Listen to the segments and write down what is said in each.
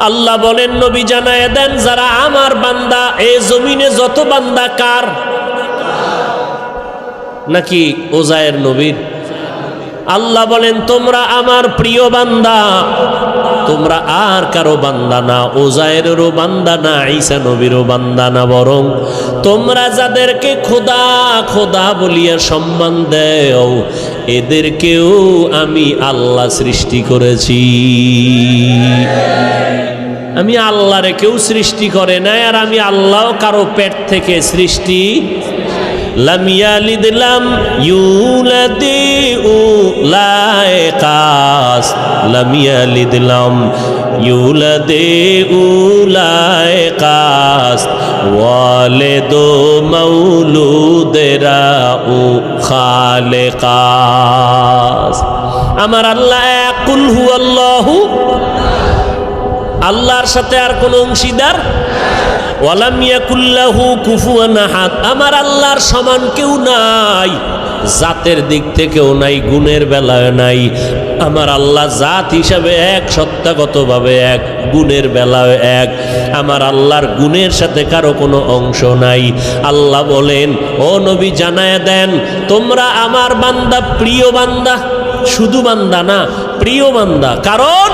আল্লাহ বলেন নবী জানায় দেন যারা আমার বান্দা, এই জমিনে যত বান্দা কার? নাকি ওজায়ের নবীর? আল্লাহ বলেন তোমরা আমার প্রিয় বান্দা, তোমরা আর কারো বান্দা না, ওজায়েরও বান্দা না, ঈসা নবীরও বান্দা না, বরং তোমরা যাদেরকে খোদা খোদা বলিয়া সম্মান দেও এদেরকেও আমি আল্লাহ সৃষ্টি করেছি। আমি আল্লাহরে কেউ সৃষ্টি করে নাই, আর আমি আল্লাহ কারো পেট থেকে সৃষ্টি। লাম ইয়ালিদ লাম ইউলাদ উলাইকাস, লাম ইয়ালিদ লাম ইউলাদ উলাইকাস, ওয়ালিদু মাউলুদেরা উ খালিকাস। আমার আল্লাহ এক, কুল হুয়াল্লাহু, আল্লাহর সাথে আর কোন অংশীদার। ওয়ালাম ইয়াকুল্লাহু কুফুয়ান আহাদ, আমার আল্লাহর সমান কেউ নাই, জাতের দিক থেকেও নাই, গুণের বেলায় নাই। আমার আল্লাহ জাত হিসাবে এক, সত্তাগতভাবে এক, গুণের বেলায় এক। আমার আল্লাহর গুণের সাথে কারো কোনো অংশ নাই। আল্লাহ বলেন ও নবী জানায় দেন তোমরা আমার বান্দা, প্রিয় বান্দা, শুধু বান্দা না, প্রিয় বান্দা। কারণ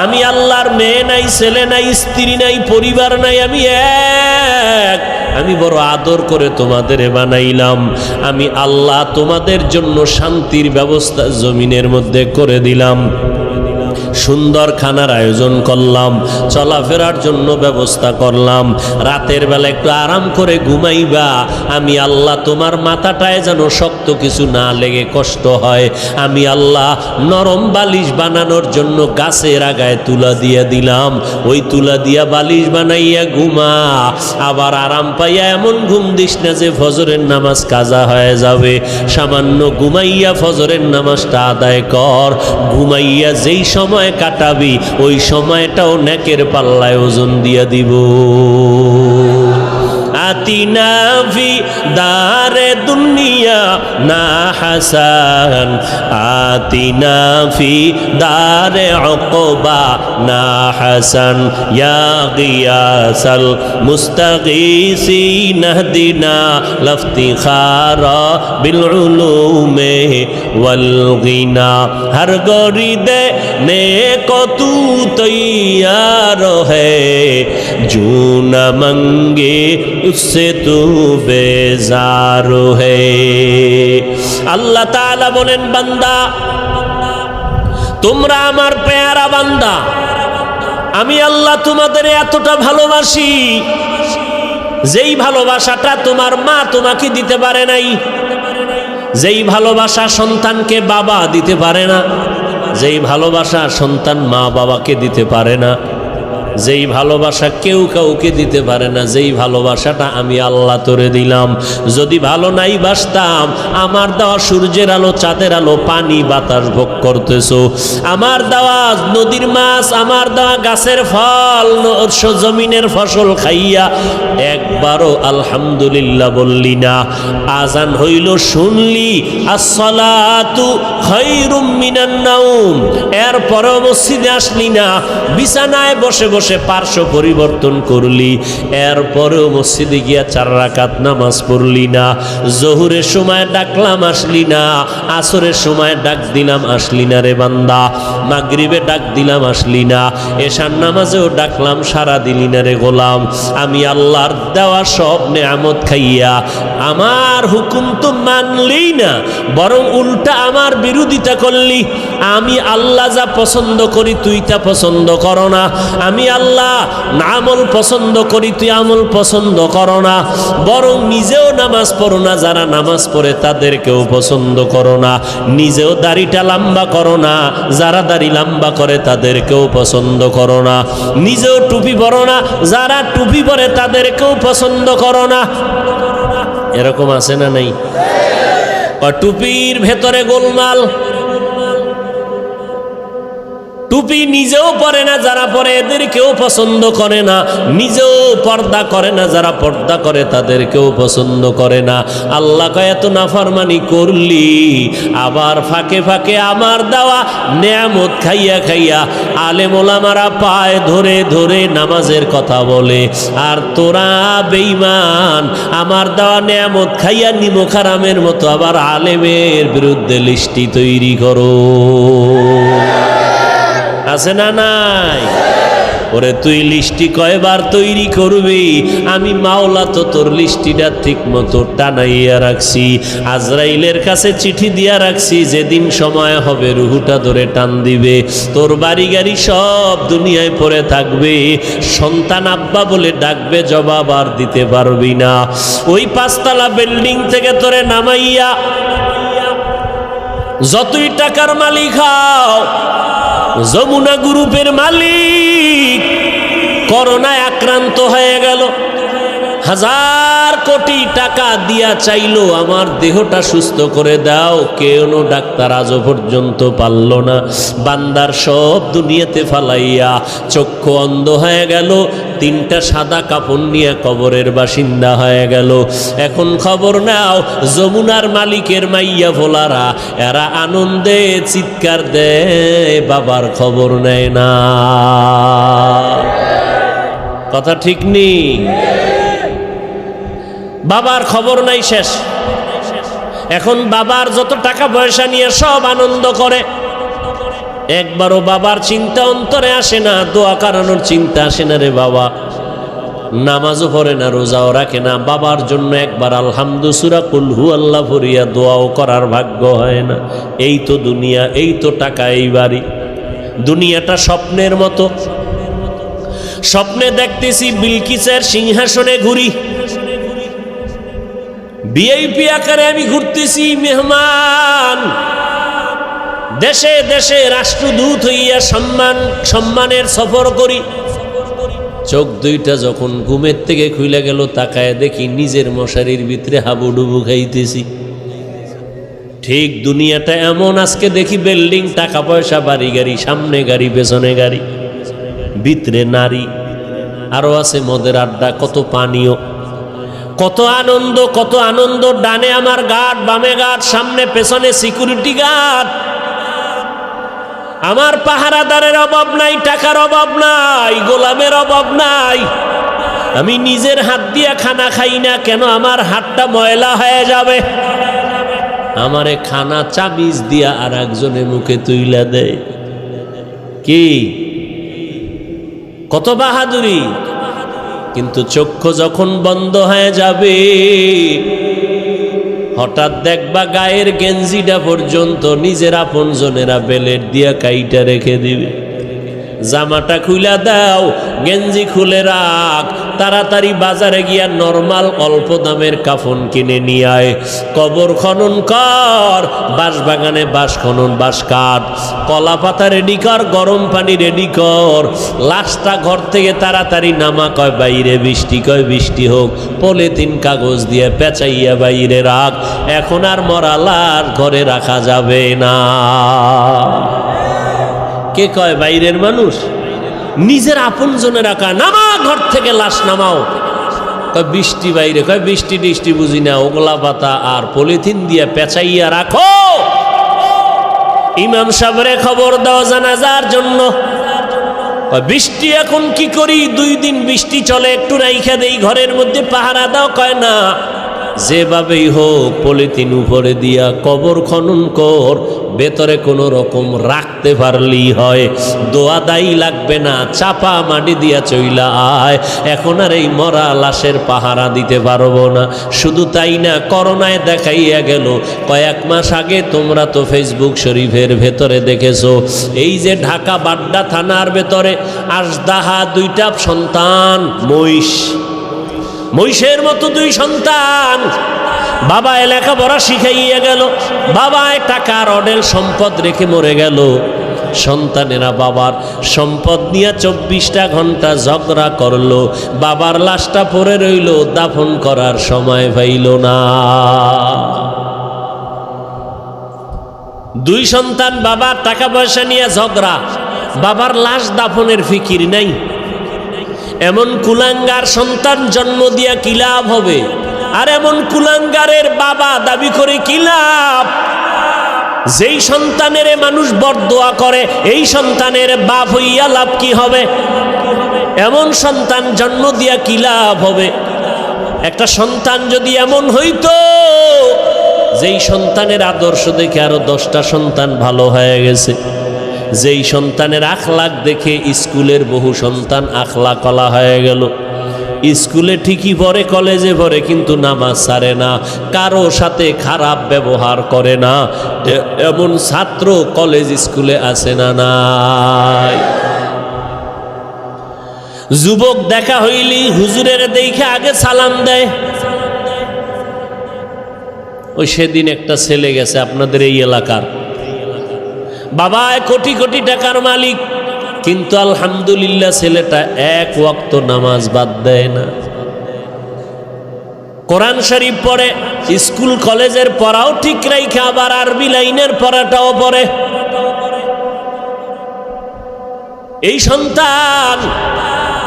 আমি আল্লাহর মেয়ে নাই, ছেলে নাই, স্ত্রী নাই, পরিবার নাই, আমি এক। আমি বড় আদর করে তোমাদের বানাইলাম। আমি আল্লাহ তোমাদের জন্য শান্তির ব্যবস্থা জমিনের মধ্যে করে দিলাম, সুন্দর খানার আয়োজন করলাম, চলাফেরার জন্য ব্যবস্থা করলাম। রাতের বেলা একটু আরাম করে ঘুমাইবা, আমি আল্লাহ তোমার মাথাটায় যেন শক্ত কিছু না লেগে কষ্ট হয়, আমি আল্লাহ নরম বালিশ বানানোর জন্য গাছের আগায় তুলা দিয়ে দিলাম। ওই তুলা দিয়া বালিশ বানাইয়া ঘুমা, আবার আরাম পাইয়া এমন ঘুম দিস না যে ফজরের নামাজ কাজা হয়ে যাবে। সামান্য ঘুমাইয়া ফজরের নামাজটা আদায় কর। ঘুমাইয়া যেই সময় কাটাবি ওই সময়টাও নেকের পাল্লায় ওজন দিয়া দিব। আতিনা ফি দারে দুনিয়া না হাসান, আতিনা ফি দারে উকবা না হাসান, ইয়া গিয়াসাল মুস্তাগীসিন ইহদিনা লাফতিখারা বিল উলুমে ওয়াল গিনা। হর গরিদে নেকো তু তৈয়ার है, जो न मंगे उससे तू बेजार है। আল্লাহ তাআলা বলেন বান্দা তোমরা আমার পেয়ারা বান্দা, আমি আল্লাহ তোমাদের এতটা ভালোবাসি যেই ভালোবাসাটা তোমার মা তোমাকে দিতে পারে নাই, যেই ভালোবাসা সন্তানকে বাবা দিতে পারে না, যেই ভালোবাসা সন্তান মা বাবাকে দিতে পারে না, যেই ভালোবাসা কেউ কাউকে দিতে পারে না, যেই ভালোবাসাটা আমি আল্লাহ তোরে দিলাম। যদি ভালো নাই বাসতাম, আমার দেওয়া সূর্যের আলো, চাঁদের আলো, পানি বাতাস ভোগ করতেছো, আমার দেওয়া নদীর মাছ, আমার দেওয়া গাছের ফল, জমিনের ফসল খাইয়া একবারও আলহামদুলিল্লাহ বললি না। আজান হইল শুনলি আসসালাতু খায়রুম মিনান নাওম, এরপরেও মসজিদে আসলি না, বিছানায় বসে বসে পার্শ্ব পরিবর্তন করলি, এরপরেও মসজিদে গিয়া 4 রাকাত নামাজ পড়লি না। জোহরের সময় ডাকলাম আসলি না, আসরের সময় ডাক দিলাম আসলি না রে বান্দা, মাগরিবে ডাক দিলাম আসলি না, এশার নামাজেও ডাকলাম সারা দিলি না রে গোলাম। আমি আল্লাহর দেওয়া সব নেয়ামত খাইয়া আমার হুকুম তো মানলি না, বরং উল্টা আমার বিরোধিতা করলি। আমি আল্লাহ যা পছন্দ করি তুই তা পছন্দ করো না, আমি আল্লাহ আমল পছন্দ করি তুই আমল পছন্দ করো না, বরং নিজেও নামাজ পড়ো না, যারা নামাজ পড়ে তাদেরকেও পছন্দ করো না, নিজেও দাড়িটা লম্বা করো না, যারা দাড়ি লম্বা করে তাদেরকেও পছন্দ করো না, নিজেও টুপি পরো না, যারা টুপি পরে তাদেরকেও পছন্দ করো না। এরকম আছে না নাই? টুপির ভেতরে গোলমাল, টুপি নিজেও পরে না, যারা পরে এদেরকেও পছন্দ করে না, নিজেও পর্দা করে না, যারা পর্দা করে তাদেরকেও পছন্দ করে না। আল্লাহ কয় এত নাফরমানি করলি, আবার ফাঁকে ফাঁকে আমার দেওয়া নেয়ামত খাইয়া খাইয়া আলেম ওলামারা পায় ধরে ধরে নামাজের কথা বলে, আর তোরা বেঈমান আমার দেওয়া নেয়ামত খাইয়া নিমক হারামের মতো আবার আলেমের বিরুদ্ধে লিস্টি তৈরি করো। আছে না নাই? ওরে তুই লিস্টি কয়বার তৈরি করবি? আমি মাওলা তো তোর লিস্টিটা ঠিক মতো টানাইয়া রাখছি, আজরাইলের কাছে চিঠি দিয়া রাখছি, যেদিন সময় হবে রুহুটা ধরে টান দিবে, তোর বাড়ি গাড়ি সব দুনিয়ায় পড়ে থাকবে, সন্তান আব্বা বলে ডাকবে, জবাব আর দিতে পারবি না। ওই 5 তলা বিল্ডিং থেকে তোরে নামাইয়া যতই টাকার মালিক হও, যমুনা গ্রুপের মালিক করোনায় আক্রান্ত হয়ে গেল, 1000 কোটি টাকা দিয়া চাইলো আমার দেহটা সুস্থ করে দাও, কেন ডাক্তার আজও পর্যন্ত পারল না। বান্দার সব দুনিয়াতে ফালাইয়া চক্ষু অন্ধ হয়ে গেল, 3টা সাদা কাপড় নিয়ে কবরের বাসিন্দা হয়ে গেল। এখন খবর নাও, যমুনার মালিকের মাইয়া ভোলারা এরা আনন্দে চিৎকার দেয়, বাবার খবর নেয় না। কথা ঠিক নেই? বাবার খবর নাই, শেষ। এখন বাবার যত টাকা পয়সা নিয়ে সব আনন্দ করে, একবারও বাবার চিন্তা অন্তরে আসে না, দোয়া করানোর চিন্তা আসে না রে বাবা। নামাজও পড়ে না, রোজাও রাখে না, বাবার জন্য একবার আলহামদু সূরা কুল হু আল্লাহ পড়িয়া দোয়াও করার ভাগ্য হয় না। এই তো দুনিয়া, এই তো টাকা, এই বাড়ি। দুনিয়াটা স্বপ্নের মতো, স্বপ্নে দেখতেছি বিলকিসের সিংহাসনে ঘুরি, ভিআইপি আকারে আমি ঘুরতেছি, মেহমান, দেশে দেশে রাষ্ট্রদূত হইয়া সম্মানের সফর করি। চোখ দুইটা যখন ঘুমের থেকে খুলে গেল, তাকায় দেখি নিজের মশারির ভিতরে হাবুডুবু খাইতেছি। ঠিক দুনিয়াটা এমন, আজকে দেখি বিল্ডিং, টাকা পয়সা, বাড়ি গাড়ি, সামনে গাড়ি, পেছনে গাড়ি, ভিতরে নারী, আরো আছে মদের আড্ডা, কত পানীয়, কত আনন্দ, কত আনন্দ। ডানে আমার গার্ড, বামে গার্ড, সামনে পেছনে সিকিউরিটি গার্ড। আমার পাহারাদারের অভাব নাই, টাকার অভাব নাই, গোলামের অভাব নাই। আমি নিজের হাত দিয়া খানা খাই না, কেন? আমার হাতটা ময়লা হয়ে যাবে। আমারে খানা চাবিজ দিয়া আর একজনের মুখে তুইলা দেয়। কি কত বাহাদুরি! কিন্তু চক্ষু যখন বন্ধ হয়ে যাবে, হঠাৎ দেখবা গায়ের গেঞ্জিটা পর্যন্ত নিজের আপন জনেরা বেলেট দিয়া কাইটা রেখে দিবে। জামাটা খুলে দাও, গেঞ্জি খুলে রাখ, তাড়াতাড়ি বাজারে গিয়া নরমাল অল্প দামের কাফন কিনে নিয়ে আয়। কবর খনন কর, বাঁশ বাগানে বাঁশ খনন, বাঁশ কাঠ, কলা পাতা রেডি কর, গরম পানি রেডি কর, লাশটা ঘর থেকে তাড়াতাড়ি নামা। কয় বাইরে বৃষ্টি, কয় বৃষ্টি হোক, পলিথিন কাগজ দিয়ে পেঁচাইয়া বাইরে রাখ। এখন আর মরা লাশ ঘরে রাখা যাবে না। কে কয় বাইরের মানুষ? নিজের আপন জনে রাখা। নামা ঘর থেকে, লাশ নামাও। কয় বৃষ্টি বাইরে, কয় বৃষ্টি টিষ্টি বুঝি না, ওগলা পাতা আর পলিথিন দিয়ে পেঁচাইয়া রাখো। ইমাম সাহেবরে খবর দাও জানাজার জন্য। বৃষ্টি এখন কি করি? 2 দিন বৃষ্টি চলে, একটু রাইখা দেই ঘরের মধ্যে, পাহারা দাও। কয় না, যেভাবেই হোক পলিথিন উপরে দিয়া কবর খনন কর, ভেতরে কোনো রকম রাখতে পারলেই হয়। দোয়া দায়ী লাগবে না, চাপা মাটি দিয়া চইলা আয়। এখন আর এই মরা লাশের পাহারা দিতে পারবো না। শুধু তাই না, করোনায় দেখাইয়া গেল। কয়েক মাস আগে তোমরা তো ফেসবুক শরীফের ভেতরে দেখেছো, এই যে ঢাকা বাড্ডা থানার ভেতরে আজদাহা 2টা সন্তান, মহিষের মতো 2 সন্তান। বাবা লেখাপড়া শিখাইয়া গেল, বাবায় টাকার অডেল সম্পদ রেখে মরে গেল। সন্তানেরা বাবার সম্পদ নিয়ে 24টা ঘন্টা ঝগড়া করলো। বাবার লাশটা পড়ে রইল, দাফন করার সময় পাইল না। 2 সন্তান, বাবার টাকা পয়সা নিয়ে ঝগড়া। বাবার লাশ দাফনের ফিকির নাই। এমন কুলাঙ্গার সন্তান জন্ম দিয়া কি লাভ হবে? আর এমন কুলাঙ্গারের বাবা দাবি করে কি লাভ? যেই সন্তানের মানুষ বরদোয়া করে এই সন্তানের বাপ হইয়া লাভ কি হবে? এমন সন্তান জন্ম দিয়া কি লাভ হবে? একটা সন্তান যদি এমন হইতো যেই সন্তানের আদর্শ দেখে আরো 10টা সন্তান ভালো হয়ে গেছে, যেই সন্তানের আখলাক দেখে স্কুলের বহু সন্তান আখলাকলা হয়ে গেল। স্কুলে ঠিকই পড়ে, কলেজে পড়ে, কিন্তু নামাজ ছাড়ে না, কারো সাথে খারাপ ব্যবহার করে না, এমন ছাত্র কলেজ স্কুলে আছে না নাই? যুবক দেখা হইলি হুজুরের দেখে আগে সালাম দেয়। ওই সেদিন একটা ছেলে গেছে আপনাদের এই এলাকার, বাবা কোটি কোটি টাকার মালিক, কিন্তু আলহামদুলিল্লাহ ছেলেটা এক ওয়াক্ত নামাজ বাদ দেয় না, কোরআন শরীফ পড়ে, স্কুল কলেজের পড়াও ঠিক রাইখে আবার আরবি লাইনের পড়াটাও পড়ে। এই সন্তান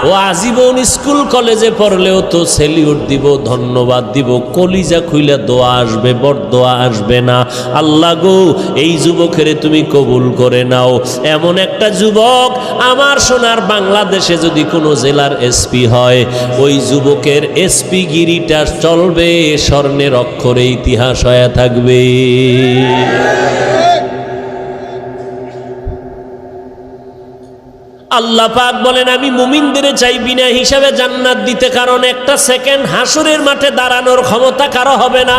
ও আজীবন স্কুল কলেজে পড়লেও তো সেলিউট দিব, ধন্যবাদ দিব, কলিজা খুইলে দোয়া আসবে, বরদোয়া আসবে না। আল্লাহ গো, এই যুবকের তুমি কবুল করে নাও। এমন একটা যুবক আমার সোনার বাংলাদেশে যদি কোনো জেলার এসপি হয়, ওই যুবকের এসপি গিরিটা চলবে, স্বর্ণের অক্ষরে ইতিহাস হয়ে থাকবে। আল্লাহ পাক বলেন, আমি মুমিনদের চাই বিনা হিসাবে জান্নাত দিতে, কারণ একটা সেকেন্ড হাসরের মাঠে দাঁড়ানোর ক্ষমতা কারো হবে না।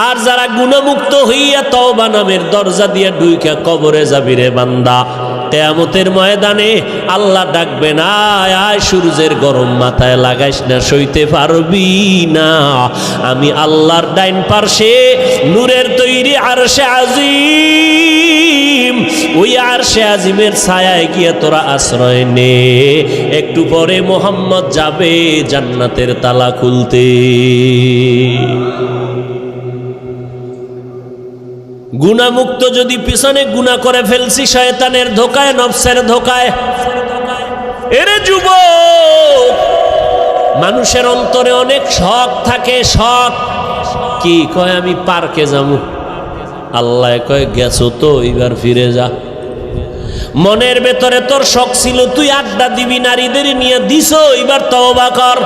আর যারা গুণমুক্ত হইয়া তওবা নামের দরজা দিয়ে ঢুইকা কবরে যাবি রে বান্দা, কিয়ামতের ময়দানে আল্লাহ ডাকবে না, আয় সূর্যের গরম মাথায় লাগাইস না, সইতে পারবি না। আমি আল্লাহর ডাইন পার্শ্বে নূরের তৈরি আরশে আজিম, ওই আরশে আজিমের ছায়ায় গিয়ে তোরা আশ্রয় নে। একটু পরে মোহাম্মদ যাবে জান্নাতের তালা খুলতে। গুনাহমুক্ত যদি পিছনে গুনাহ করে ফেলছি, শয়তানের ধোকায়, নফসের ধোকায়। এরে যুবক, মানুষের অন্তরে অনেক শখ থাকে। শখ কি? কয় আমি পার্কে যাবো। আল্লাহ কয় গেছো তো, এবার ফিরে যা। মনের ভেতরে তোর শখ ছিল তুই আড্ডা দিবি, নারীদের নিয়ে দিছো, এবার তওবা কর।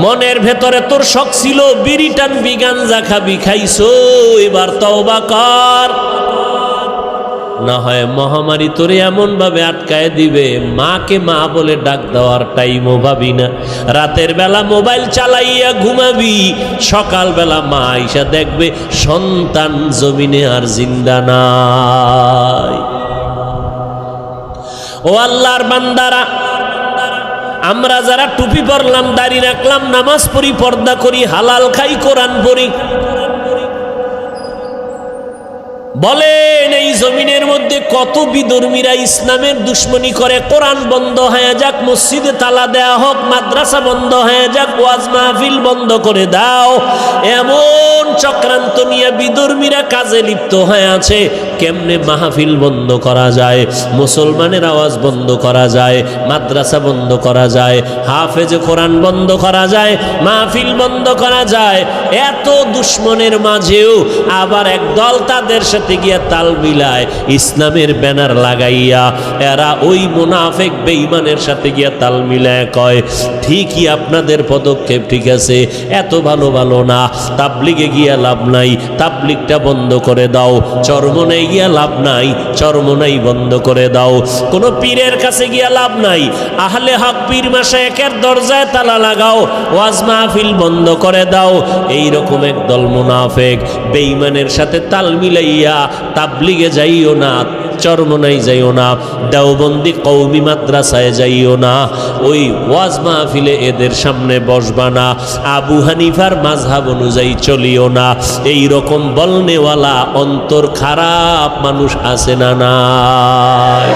মনের ভেতরে তোর শখ ছিল বিড়ি টানবি, গাঞ্জা খাবি, খাইছো, এবার তওবা কর। না হয় মহামারী তোরে এমন ভাবে আটকায় দিবে, মাকে মা বলে ডাক দেওয়ার টাইমও ভাবি না। রাতের বেলা মোবাইল চালাইয়া ঘুমাবি, সকাল বেলা মা আইসা দেখবে সন্তান জমিনে আর জিন্দা নাই। ও আল্লাহর বান্দারা, আমরা যারা টুপি পরলাম, দাড়ি রাখলাম, নামাজ পড়ি, পর্দা করি, হালাল খাই, কোরআন পড়ি, বলেন এই জমিনের মধ্যে কত বিধর্মীরা ইসলামের দুশ্মনী করে। কোরআন বন্ধ হয়ে যাক, মসজিদে তালা দেয়া হোক, মাদ্রাসা বন্ধ হয়ে যাক, ওয়াজ মাহফিল বন্ধ করে দাও, এমন চক্রান্ত নিয়ে বিধর্মীরা কাজে লিপ্ত হয়ে আছে। কেমনে মাহফিল বন্ধ করা যায়, মুসলমানের আওয়াজ বন্ধ করা যায়, মাদ্রাসা বন্ধ করা যায়, হাফেজে কোরআন বন্ধ করা যায়, মাহফিল বন্ধ করা যায়। এত দুশ্মনের মাঝেও আবার একদল তাদের সাথে গিয়া তাল মিলায়, ইসলামের ব্যানার লাগাইয়া। এরা ওই মুনাফিক বেঈমানের সাথে গিয়া তাল মিলায় কয়, ঠিকই আপনাদের পদক্ষেপ ঠিক আছে, এত ভালো ভালো না, তাবলিগে গিয়া লাভ নাই, তাবলিগটা বন্ধ করে দাও। চরমনাই গিয়া লাভ নাই, চরমনাই বন্ধ করে দাও। কোন পীরের কাছে গিয়া লাভ নাই, আহলে হক পীর মাশায়েখের দরজায় তালা লাগাও, ওয়াজ মাহফিল বন্ধ করে দাও। এইরকম একদল মুনাফিক বেঈমানের সাথে তাল মিলাইয়া তাবলিগে যাইও না, চরমনাই যাইও না, দেওবন্দি কওমি মাদ্রাসায় যাইও না, ওই ওয়াজ মাহফিলে এদের সামনে বসবা না, আবু হানিফার মাযহাব অনুযায়ী চলিও না। এই রকম বলনেওয়ালা অন্তর খারাপ মানুষ আছে না নাই?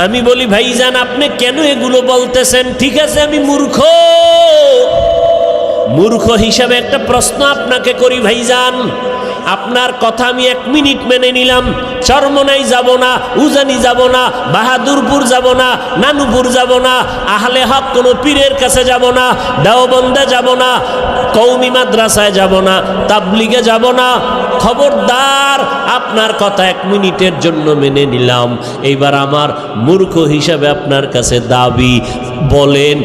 আমি বলি ভাইজান, আপনি কেন এগুলো বলতেছেন? ঠিক আছে, আমি মূর্খ, মূর্খ হিসাবে একটা প্রশ্ন আপনাকে করি ভাইজান, আপনার কথা আমি 1 মিনিট মেনে নিলাম। চরমনাই যাব না, উজানি যাব না, বাহাদুরপুর যাব না, নানুপুর যাব না, আহলে হক কোনো পীরের কাছে যাব না, দেওবন্দে যাব না, কওমি মাদ্রাসায় যাব না, তাবলিগে যাব না। খবরদার, আপনার কথা 1 মিনিটের জন্য মেনে নিলাম। এইবার আমার মূর্খ হিসাবে আপনার কাছে দাবি, বলেন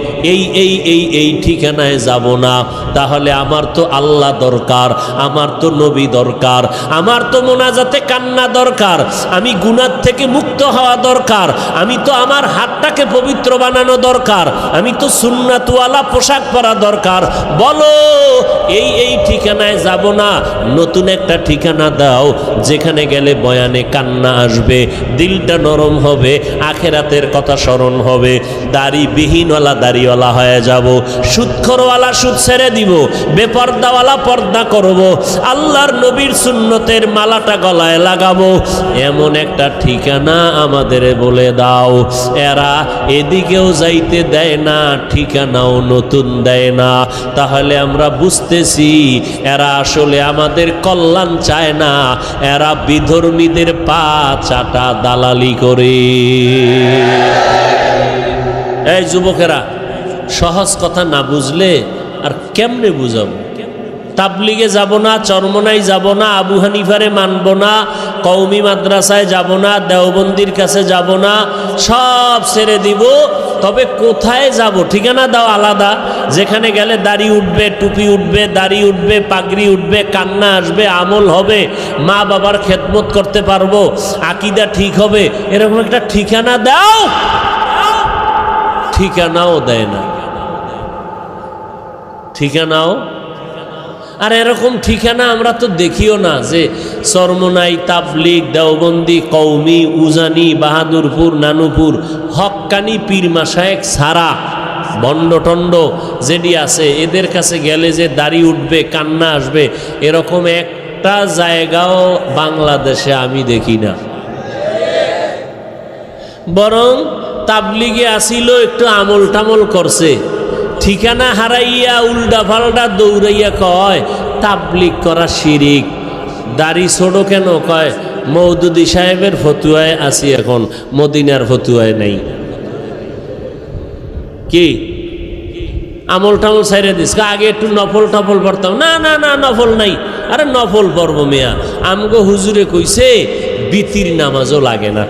এই ঠিকানায় যাব না। তাহলে আমার তো আল্লাহ দরকার, আমার তো নবী দরকার, আমার তো মোনাজাতে কান্না দরকার, আমি গুনাহ থেকে মুক্ত হওয়া দরকার, আমি তো আমার হাতটাকে পবিত্র বানানো দরকার, আমি তো সুন্নাতওয়ালা পোশাক পরা দরকার। বলো এই ঠিকানায় যাব না, নতুন একটা ঠিকানা দাও যেখানে গেলে বয়ানে কান্না আসবে, দিলটা নরম হবে, আখেরাতের কথা স্মরণ হবে, দাড়িবিহীনওয়ালা দাড়িওয়ালা হয়ে যাব, সুদখোরওয়ালা সুদ ছেড়ে দিব, বেপর্দাওয়ালা পর্দা করব, আল্লাহর নবীর সুন্নতের মালাটা গলায় লাগাবো। এমন একটা ঠিকানা আমাদের বলে দাও। এরা এদিকেও যাইতে দেয় না, ঠিকানাও নতুন দেয় না। তাহলে আমরা বুঝতেছি এরা আসলে আমাদের কল্যাণ চায় না, এরা বিধর্মীদের পা চাটা দালালি করে। এই যুবকেরা, সহজ কথা না বুঝলে আর কেমনে বুঝাবো? তাবলিগে যাব না, চরমনাই যাব না, আবু হানিফারে মানব না, কওমি মাদ্রাসায় যাব না, দেওবন্দির কাছে যাব না, সব ছেড়ে দিব। তবে কোথায় যাব? ঠিকানা দাও আলাদা, যেখানে গেলে দাড়ি উঠবে, টুপি উঠবে, দাড়ি উঠবে, পাগড়ি উঠবে, কান্না আসবে, আমল হবে, মা বাবার খেদমত করতে পারবো, আকীদা ঠিক হবে, এরকম একটা ঠিকানা দাও। ঠিকানাও দেয় না, ঠিকানাও। আর এরকম ঠিকানা আমরা তো দেখিও না যে চরমনাই, তাবলিগ, দেওবন্দি, কওমি, উজানি, বাহাদুরপুর, নানুপুর, হক্কানি পীর মাশায়েখ ছাড়া বন্ডটন্ড যেটি আছে এদের কাছে গেলে যে দাড়ি উঠবে, কান্না আসবে, এরকম একটা জায়গাও বাংলাদেশে আমি দেখি না। বরং তাবলিগে আসিল, একটু আমল টামল করছে, ঠিকানা হারাইয়া উল্টা পাল্টা দৌড়াইয়া কয় তাবলিগ করা শিরিক। দাড়ি ছোড়ো কেন? কয় মওদুদি সাহেবের ফতুয়ায় আছি, এখন মদিনার ফতুয়ায় নাই। কি আমল টামল ছাইরে দিস? আগে একটু নফল টফল পড়তাম। না না না, নফল নাই। আরে নফল পড়ব মিয়া, আমগো হুজুরে কইছে বিতির নামাজও লাগে না,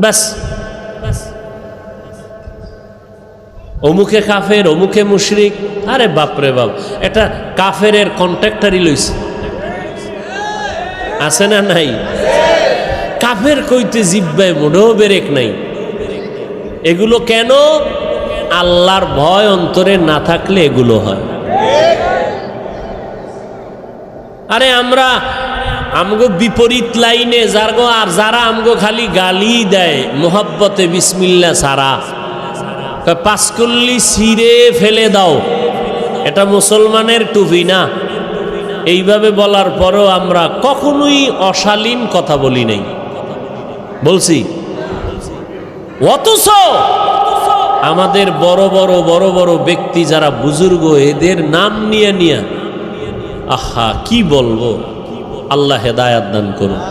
ব্যাস। অমুকে কাফের, অমুকে মুশরিক। আরে বাপরে বাপ, এটা কাফেরের কন্ট্রাক্টারই লইছে, আছে না নাই? কাফের কইতে জিব্বায় মোটেও বেরেক নাই। এগুলো কেন? আল্লাহর ভয় অন্তরে না থাকলে এগুলো হয়। আরে আমরা আমগো বিপরীত লাইনে যারগো, আর যারা আমগো খালি গালি দেয় মোহাব্বতে বিসমিল্লাহ সারা, পাঁচকল্লি ছিঁড়ে ফেলে দাও, এটা মুসলমানের টুপি না। এইভাবে বলার পরও আমরা কখনোই অশালীন কথা বলি নাই, বলছি। অথচ আমাদের বড় বড় ব্যক্তি যারা বুজুর্গ, এদের নাম নিয়ে নিয়ে আহা কি বলবো, আল্লাহ হেদায়াত দান করুন।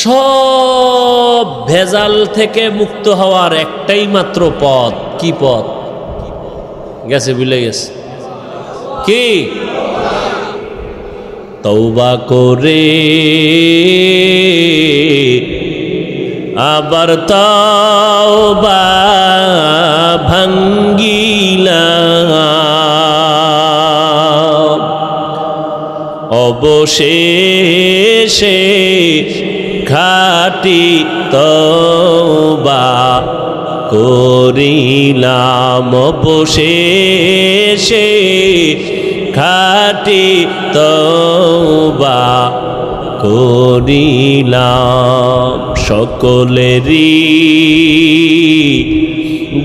সব ভেজাল থেকে মুক্ত হওয়ার একটাই মাত্র পথ। কি পথ? গেছে, ভুলে গেছে। কি? তওবা করে আবার তওবা ভাঙ্গিলাম, অবশেষে খাঁটি তওবা করিলাম, অবশেষে খাঁটি তওবা করিলাম। সকলেরই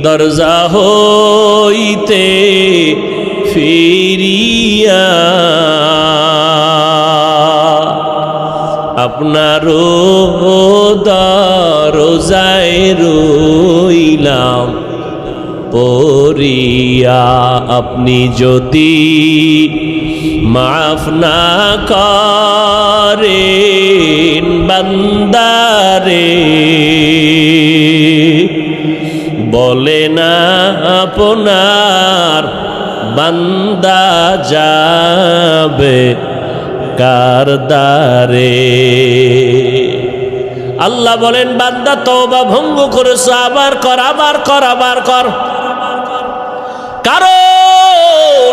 দরজা হইতে ফিরিয়া আপনারও দরজায় রইলাম পড়িয়া। আপনি যদি মাফ না করেন বান্দারে, বলে না আপনার বান্দা যাবে কার দ্বারে। আল্লাহ বলেন বান্দা তওবা ভঙ্গ করেছো, আবার কর, আবার কর, আবার কর। কারণ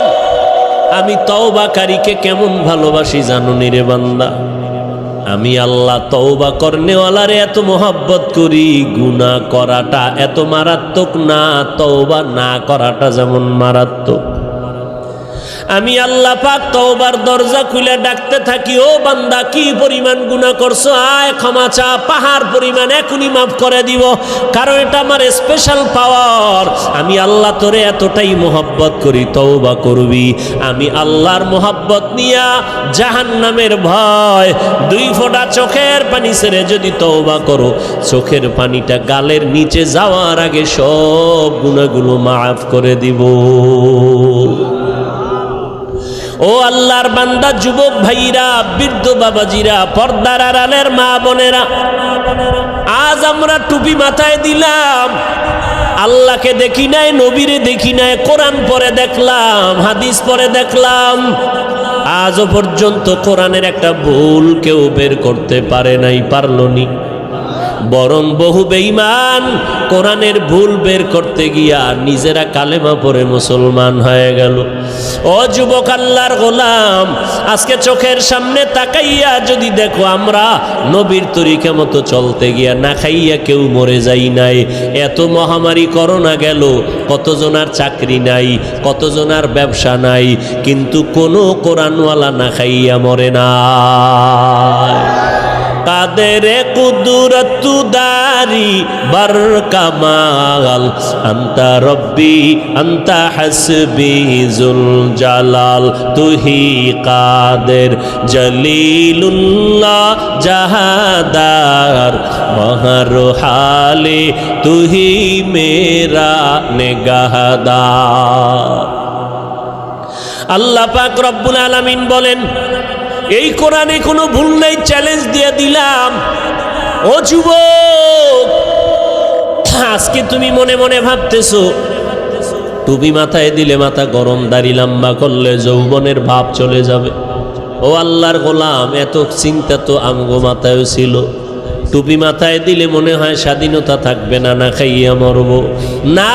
আমি তওবাকারীকে কেমন ভালোবাসি জানো নি রে বান্দা? আমি আল্লাহ তওবা করনেওয়ালারে এত মোহাব্বত করি, গুনাহ করাটা এত মারাত্মক না, তওবা না করাটা যেমন মারাত্মক। আমি আল্লাহ পাক তওবার দরজা খুলে ডাকতে থাকি, ও বান্দা কি পরিমাণ গুনাহ করছো, আয় ক্ষমা চা, পাহাড় পরিমাণ এখনই মাফ করে দিব। কারণ এটা আমার স্পেশাল পাওয়ার। আমি আল্লাহ তোরে এতটাই মোহাব্বত করি, তওবা করবি। আমি আল্লাহর মোহাব্বত নিয়া জাহান্নামের ভয়, 2 ফোঁটা চোখের পানি ছেড়ে যদি তওবা করো, চোখের পানিটা গালের নিচে যাওয়ার আগে সব গুনাহগুলো মাফ করে দিব। ও আল্লাহর বান্দা, যুবক ভাইরা, বৃদ্ধ বাবাজিরা, পর্দার আড়ালের মা বোনেরা, আজ আমরা টুপি মাথায় দিলাম, আল্লাহকে দেখি নাই, নবীরে দেখি নাই, কোরআন পড়ে দেখলাম, হাদিস পড়ে দেখলাম, আজও পর্যন্ত কোরআনের একটা ভুল কেউ বের করতে পারে নাই, পারলনি। বরং বহু বেঈমান কোরআনের ভুল বের করতে গিয়া নিজেরা কালেমা পড়ে মুসলমান হয়ে গেল। ও যুবক আল্লাহর গোলাম, আজকে চোখের সামনে তাকাইয়া যদি দেখো আমরা নবীর তরিকা মতো চলতে গিয়া না খাইয়া কেউ মরে যাই নাই। এত মহামারী করোনা গেল, কতজনার চাকরি নাই, কতজনার ব্যবসা নাই, কিন্তু কোনো কোরআনওয়ালা না খাইয়া মরে না। কাদের কুদরত দারি বার কামাল, আন্তা রব্বি আন্তা হাসবি জুল জালাল, তুহি কাদের জলিলুল্লাহ জাহাদার, মহর হালে তুহি মেরা নেগাহদার। আল্লাহ পাক রব্বুল আলামিন বলেন, এই কোরআনে কোনো ভুল নাই, চ্যালেঞ্জ দিয়ে দিলাম। ও যুবক, আজকে তুমি মনে মনে ভাবতেছো টুপি মাথায় দিলে মাথা গরম, দাড়ি লম্বা করলে যৌবনের ভাব চলে যাবে। ও আল্লাহর গোলাম, এত চিন্তা তো আমগো মাথায়ও ছিল। টুপি মাথায় দিলে মনে হয় স্বাধীনতা থাকবে না, না খাইয়া মরব না।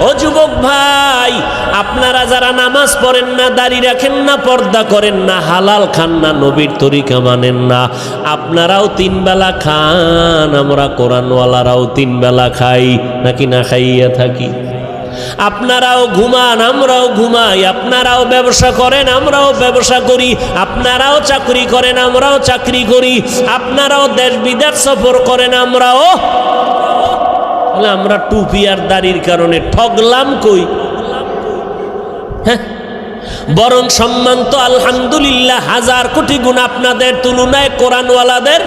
ও যুবক ভাই, আপনারা যারা নামাজ পড়েন না, দাড়ি রাখেন না, পর্দা করেন না, হালাল খান না, নবীর তরিকা মানেন না, আপনারাও 3 বেলা খান, আমরা কোরআনওয়ালারাও 3 বেলা খাই, নাকি না খাইয়া থাকি? আপনারাও ঘুমান, আমরাও ঘুমাই, আপনারাও ব্যবসা করেন, আমরাও ব্যবসা করি, আপনারাও চাকরি করেন, আমরাও চাকরি করি, আপনারাও দেশ বিদেশ সফর করেন, আমরাও। আমরা টুপি আর দাড়ির কারণে ঠগলাম কই? হ্যাঁ, বরং সম্মান তো আলহামদুলিল্লাহ 1000 কোটি গুণ আপনাদের তুলনায় কোরআনওয়ালাদের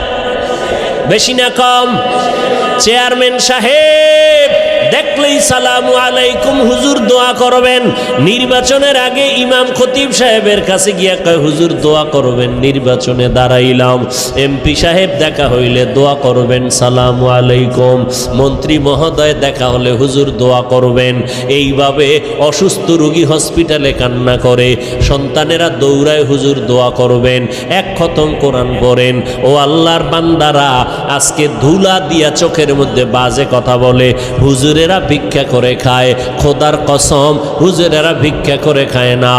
বেশি না কম? চেয়ারম্যান সাহেব দেখলেই সালামু আলাইকুম হুজুর দোয়া করবেন। নির্বাচনের আগে ইমাম খতিব সাহেবের কাছে গিয়া কয় হুজুর দোয়া করবেন, নির্বাচনে দাঁড়াইলাম। এমপি সাহেব দেখা হইলে দোয়া করবেন, সালামু আলাইকুম। মন্ত্রী মহোদয় দেখা হলে হুজুর দোয়া করবেন। এইভাবে অসুস্থ রোগী হসপিটালে কান্না করে, সন্তানেরা দৌড়ায় হুজুর দোয়া করবেন, 1 খতম কোরআন পড়েন। ও আল্লাহর বান্দারা, আজকে ধুলা দিয়া চোখের মধ্যে বাজে কথা বলে, হুজুরেরা ভিক্ষা করে খায়। খোদার কসম, হুজুরেরা ভিক্ষা করে খায় না,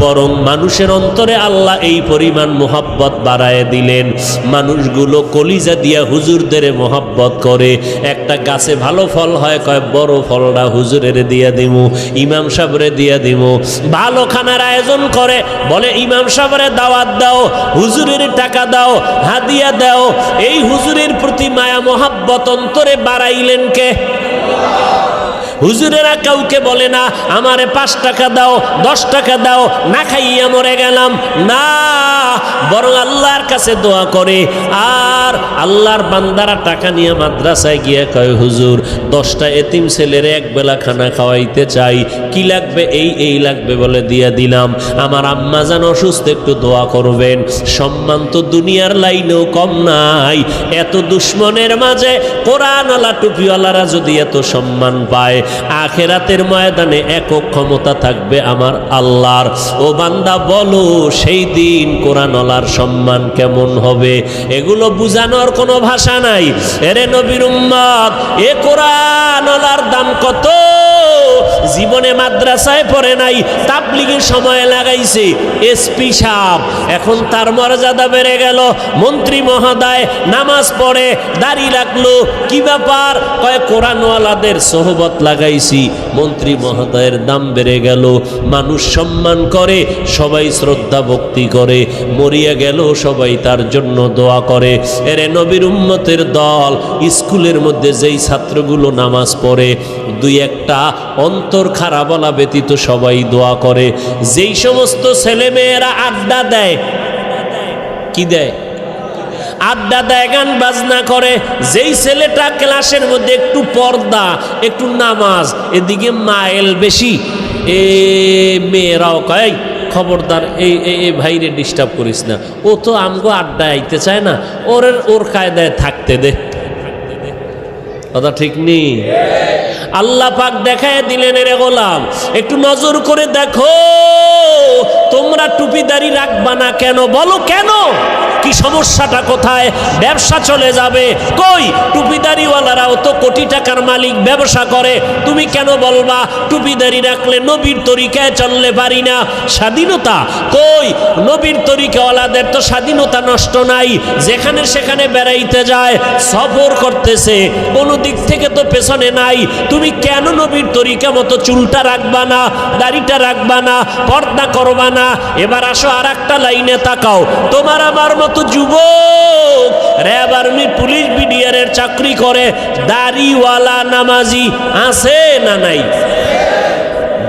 বরং মানুষের অন্তরে আল্লাহ এই পরিমাণ মোহাব্বত বাড়ায় দিলেন, মানুষগুলো কলিজা দিয়া হুজুরদের মোহাব্বত করে। একটা গাছে ভালো ফল হয়, কয় বড় ফলটা হুজুরের দিয়া দিমু, ইমাম সাহেবরে দিয়া দিমু। ভালো খানার আয়োজন করে, বলে ইমাম সাহেবরে দাওয়াত দাও, হুজুরের টাকা দাও, হাদিয়া দাও। এই হুজুরের প্রতি মায়া মোহাব্বত অন্তরে বাড়াইলেন কে? হুজুরেরা কাউকে বলে না আমারে 5 টাকা দাও 10 টাকা দাও না খাইয়া মরে গেলাম, না, বরং আল্লাহর কাছে দোয়া করে। আর আল্লাহর বান্দারা টাকা নিয়ে মাদ্রাসায় গিয়ে কয় হুজুর 10টা এতিম ছেলের এক বেলা খানা খাওয়াইতে চাই, কি লাগবে? এই লাগবে বলে দিয়ে দিলাম। আমার আম্মা জান অসুস্থ, একটু দোয়া করবেন। সম্মান তো দুনিয়ার লাইনেও কম নাই। এত দুশ্মনের মাঝে কোরআনওয়ালা টুপিওয়ালারা যদি এত সম্মান পায়, আখেরাতের ময়দানে একক ক্ষমতা থাকবে আমার আল্লাহর। ও বান্দা বলো সেই দিন কোরআনওয়ালার সম্মান কেমন হবে? এগুলো বুঝানোর কোনো ভাষা নাই। এরে নবীর উম্মত, এ কোরআনওয়ালার দাম কত? জীবনে মাদ্রাসায় পড়ে নাই, তাবলীগের সময় লাগাইছে এসপি সাহেব, এখন তার মর্যাদা বেড়ে গেল। মন্ত্রী মহোদয় নামাজ পড়ে, দাড়ি রাখলো, কি ব্যাপার? কয় কোরআনওয়ালাদের সোহবত লাগাইছি, মন্ত্রী মহোদয়ের দাম বেড়ে গেল। মানুষ সম্মান করে, সবাই শ্রদ্ধা ভক্তি করে, মরিয়া গেল সবাই তার জন্য দোয়া করে। এরে নবীর উম্মতের দল, স্কুলের মধ্যে যেই ছাত্রগুলো নামাজ পড়ে, 2-1টা অন্তর খারাপ বলা ব্যতীত সবাই দোয়া করে। যেই সমস্ত ছেলে মেয়েরা আড্ডা দেয়, কি দেয়? আড্ডা দেয়, গান বাজনা করে। যেই ছেলেটা ক্লাসের মধ্যে একটু পর্দা, একটু নামাজ, এদিকে মাইল বেশি, এ মেয়েরাও কয় খবরদার এই ভাইরে ডিস্টার্ব করিস না, ও তো আমগো আড্ডায় আইতে চায় না, ওর কায়দায় থাকতে দে। কথা ঠিক নেই? আল্লাহ পাক দেখায় দিলেন, রে গোলাম একটু নজর করে দেখো, তোমরা টুপিদারি রাখবা না কেন? বলো কেন? কি সমস্যাটা কোথায়? ব্যবসা চলে যাবে। কই টুপিদারিওয়ালারাও তো কোটি টাকার মালিক, ব্যবসা করে। তুমি কেন বলবা টুপিদারি রাখলে নবীর তরিকায় চললে পারি না? স্বাধীনতা কই? নবীর তরিকাওয়ালাদের তো স্বাধীনতা নষ্ট নাই, যেখানে সেখানে বেড়াইতে যায়, সফর করতেছে, কোনো দিক থেকে তো পেছনে নাই। তুমি কেন নবীর তরিকা মতো চুলটা রাখবা না, দাড়িটা রাখবা না, পর্দা করবা না? এবার আসো আর একটা লাইনে তাকাও। তোমার আমার মতো যুবক র্যাব আর্মি পুলিশ বিডিআরের চাকরি করে, দাড়িওয়ালা নামাজি আছে না নাই?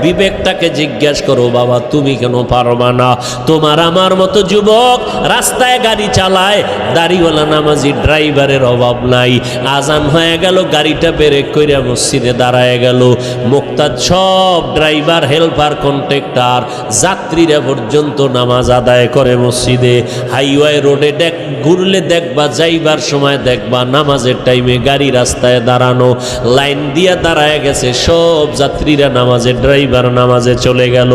বিবেকটাকে জিজ্ঞেস করো, বাবা তুমি কেন পারবা না? তোমার আমার মতো যুবক রাস্তায় গাড়ি চালায়, দাড়িওয়ালা নামাজি ড্রাইভারের অভাব নাই। আজান হয়ে গেল, গাড়িটা ব্রেক কইরা মসজিদে দাঁড়ায় গেল, মুক্তাদ সব ড্রাইভার, হেল্পার, কন্ট্রাক্টর, যাত্রীরা পর্যন্ত নামাজ আদায় করে মসজিদে। হাইওয়ে রোডে ঘুরলে দেখবা, যাইবার সময় দেখবা নামাজের টাইমে গাড়ি রাস্তায় দাঁড়ানো, লাইন দিয়া দাঁড়ায় গেছে সব যাত্রীরা, নামাজের ড্রাইভার নামাজে চলে গেল।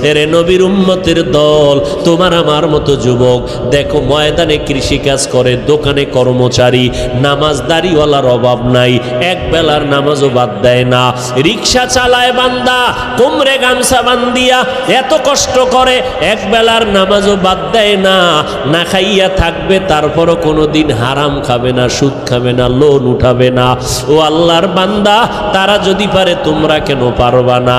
এরে নবীর উম্মতের দল, তোমার আমার মতো যুবক দেখো ময়দানে কৃষিকাজ করে, দোকানে কর্মচারী, নামাজদারিওয়ালার অভাব নাই, এক বেলার নামাজও বাদ দেয় না। রিক্সা চালায় বান্দা, কোমরে গামছা বান্দিয়া এত কষ্ট করে, এক বেলার নামাজও বাদ দেয় না। না খাইয়া থাকবে, তারপরও কোনোদিন হারাম খাবে না, সুদ খাবে না, লোন উঠাবে না। ও আল্লাহর বান্দা, তারা যদি পারে তোমরা কেন পারবা না?